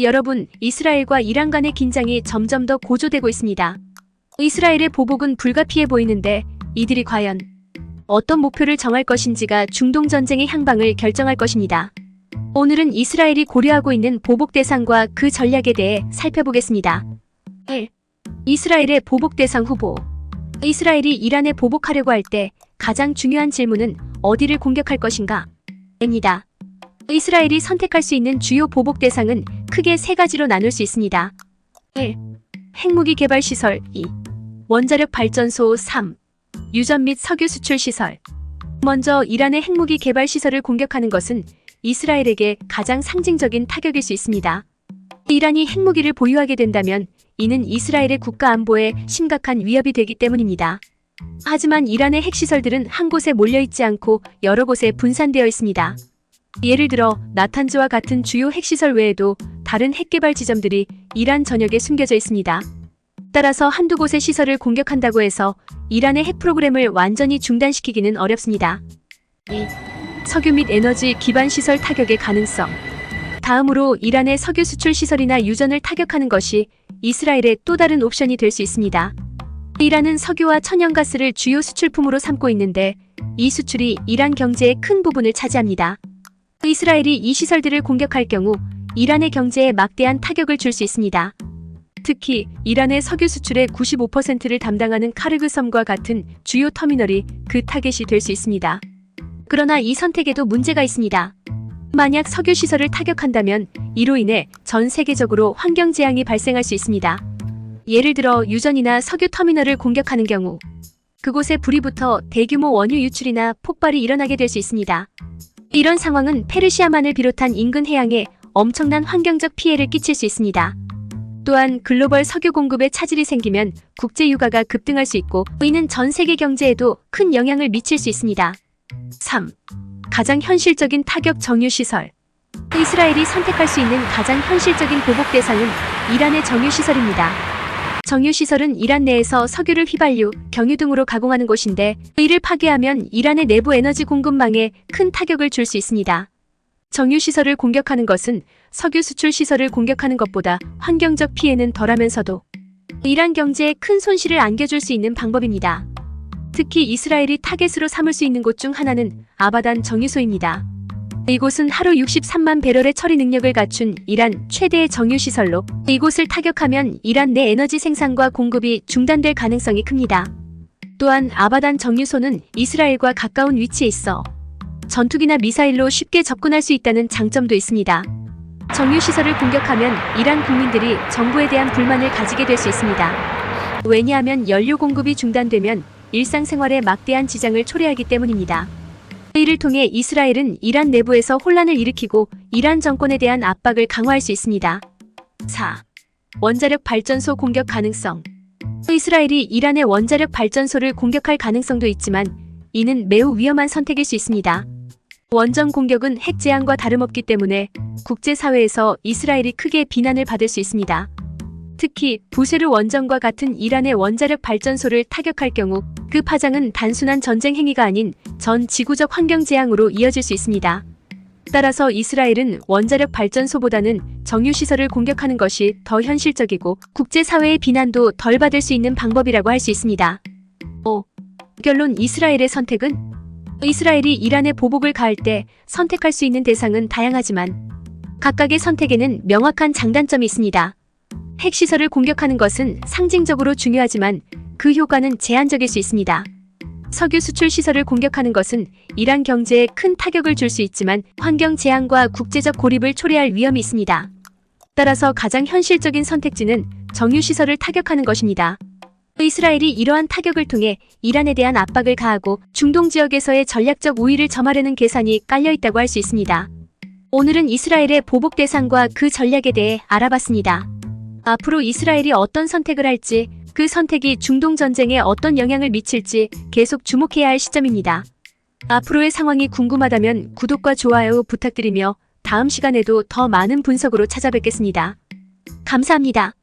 여러분, 이스라엘과 이란 간의 긴장이 점점 더 고조되고 있습니다. 이스라엘의 보복은 불가피해 보이는데 이들이 과연 어떤 목표를 정할 것인지가 중동 전쟁의 향방을 결정할 것입니다. 오늘은 이스라엘이 고려하고 있는 보복 대상과 그 전략에 대해 살펴보겠습니다. 1. 이스라엘의 보복 대상 후보. 이스라엘이 이란에 보복하려고 할 때 가장 중요한 질문은 어디를 공격할 것인가? 입니다. 이스라엘이 선택할 수 있는 주요 보복 대상은 크게 세 가지로 나눌 수 있습니다. 1. 핵무기 개발 시설. 2. 원자력 발전소. 3. 유전 및 석유 수출 시설. 먼저 이란의 핵무기 개발 시설을 공격하는 것은 이스라엘에게 가장 상징적인 타격일 수 있습니다. 이란이 핵무기를 보유하게 된다면 이는 이스라엘의 국가 안보에 심각한 위협이 되기 때문입니다. 하지만 이란의 핵시설들은 한 곳에 몰려있지 않고 여러 곳에 분산되어 있습니다. 예를 들어 나탄즈와 같은 주요 핵시설 외에도 다른 핵개발 지점들이 이란 전역에 숨겨져 있습니다. 따라서 한두 곳의 시설을 공격한다고 해서 이란의 핵 프로그램을 완전히 중단시키기는 어렵습니다. 2. 석유 및 에너지 기반 시설 타격의 가능성. 다음으로 이란의 석유 수출 시설이나 유전을 타격하는 것이 이스라엘의 또 다른 옵션이 될 수 있습니다. 이란은 석유와 천연가스를 주요 수출품으로 삼고 있는데 이 수출이 이란 경제의 큰 부분을 차지합니다. 이스라엘이 이 시설들을 공격할 경우 이란의 경제에 막대한 타격을 줄 수 있습니다. 특히 이란의 석유 수출의 95%를 담당하는 카르그 섬과 같은 주요 터미널이 그 타겟이 될 수 있습니다. 그러나 이 선택에도 문제가 있습니다. 만약 석유 시설을 타격한다면 이로 인해 전 세계적으로 환경 재앙이 발생할 수 있습니다. 예를 들어 유전이나 석유 터미널을 공격하는 경우 그곳에 불이 붙어 대규모 원유 유출이나 폭발이 일어나게 될 수 있습니다. 이런 상황은 페르시아만을 비롯한 인근 해양에 엄청난 환경적 피해를 끼칠 수 있습니다. 또한 글로벌 석유 공급에 차질이 생기면 국제 유가가 급등할 수 있고 이는 전 세계 경제에도 큰 영향을 미칠 수 있습니다. 3. 가장 현실적인 타격 정유시설. 이스라엘이 선택할 수 있는 가장 현실적인 보복 대상은 이란의 정유시설입니다. 정유시설은 이란 내에서 석유를 휘발유, 경유 등으로 가공하는 곳인데 이를 파괴하면 이란의 내부 에너지 공급망에 큰 타격을 줄 수 있습니다. 정유시설을 공격하는 것은 석유 수출 시설을 공격하는 것보다 환경적 피해는 덜하면서도 이란 경제에 큰 손실을 안겨줄 수 있는 방법입니다. 특히 이스라엘이 타겟으로 삼을 수 있는 곳 중 하나는 아바단 정유소입니다. 이곳은 하루 63만 배럴의 처리 능력을 갖춘 이란 최대의 정유시설로 이곳을 타격하면 이란 내 에너지 생산과 공급이 중단될 가능성이 큽니다. 또한 아바단 정유소는 이스라엘과 가까운 위치에 있어 전투기나 미사일로 쉽게 접근할 수 있다는 장점도 있습니다. 정유시설을 공격하면 이란 국민들이 정부에 대한 불만을 가지게 될 수 있습니다. 왜냐하면 연료 공급이 중단되면 일상생활에 막대한 지장을 초래하기 때문입니다. 이를 통해 이스라엘은 이란 내부에서 혼란을 일으키고 이란 정권에 대한 압박을 강화할 수 있습니다. 4. 원자력 발전소 공격 가능성. 이스라엘이 이란의 원자력 발전소를 공격할 가능성도 있지만 이는 매우 위험한 선택일 수 있습니다. 원전 공격은 핵 재앙과 다름없기 때문에 국제사회에서 이스라엘이 크게 비난을 받을 수 있습니다. 특히 부세르 원전과 같은 이란의 원자력 발전소를 타격할 경우 그 파장은 단순한 전쟁 행위가 아닌 전 지구적 환경 재앙으로 이어질 수 있습니다. 따라서 이스라엘은 원자력 발전소보다는 정유시설을 공격하는 것이 더 현실적이고 국제사회의 비난도 덜 받을 수 있는 방법이라고 할 수 있습니다. 5. 결론 이스라엘의 선택은? 이스라엘이 이란에 보복을 가할 때 선택할 수 있는 대상은 다양하지만 각각의 선택에는 명확한 장단점이 있습니다. 핵시설을 공격하는 것은 상징적으로 중요하지만 그 효과는 제한적일 수 있습니다. 석유 수출 시설을 공격하는 것은 이란 경제에 큰 타격을 줄 수 있지만 환경 재앙과 국제적 고립을 초래할 위험이 있습니다. 따라서 가장 현실적인 선택지는 정유시설을 타격하는 것입니다. 이스라엘이 이러한 타격을 통해 이란에 대한 압박을 가하고 중동 지역에서의 전략적 우위를 점하려는 계산이 깔려있다고 할 수 있습니다. 오늘은 이스라엘의 보복 대상과 그 전략에 대해 알아봤습니다. 앞으로 이스라엘이 어떤 선택을 할지, 그 선택이 중동 전쟁에 어떤 영향을 미칠지 계속 주목해야 할 시점입니다. 앞으로의 상황이 궁금하다면 구독과 좋아요 부탁드리며 다음 시간에도 더 많은 분석으로 찾아뵙겠습니다. 감사합니다.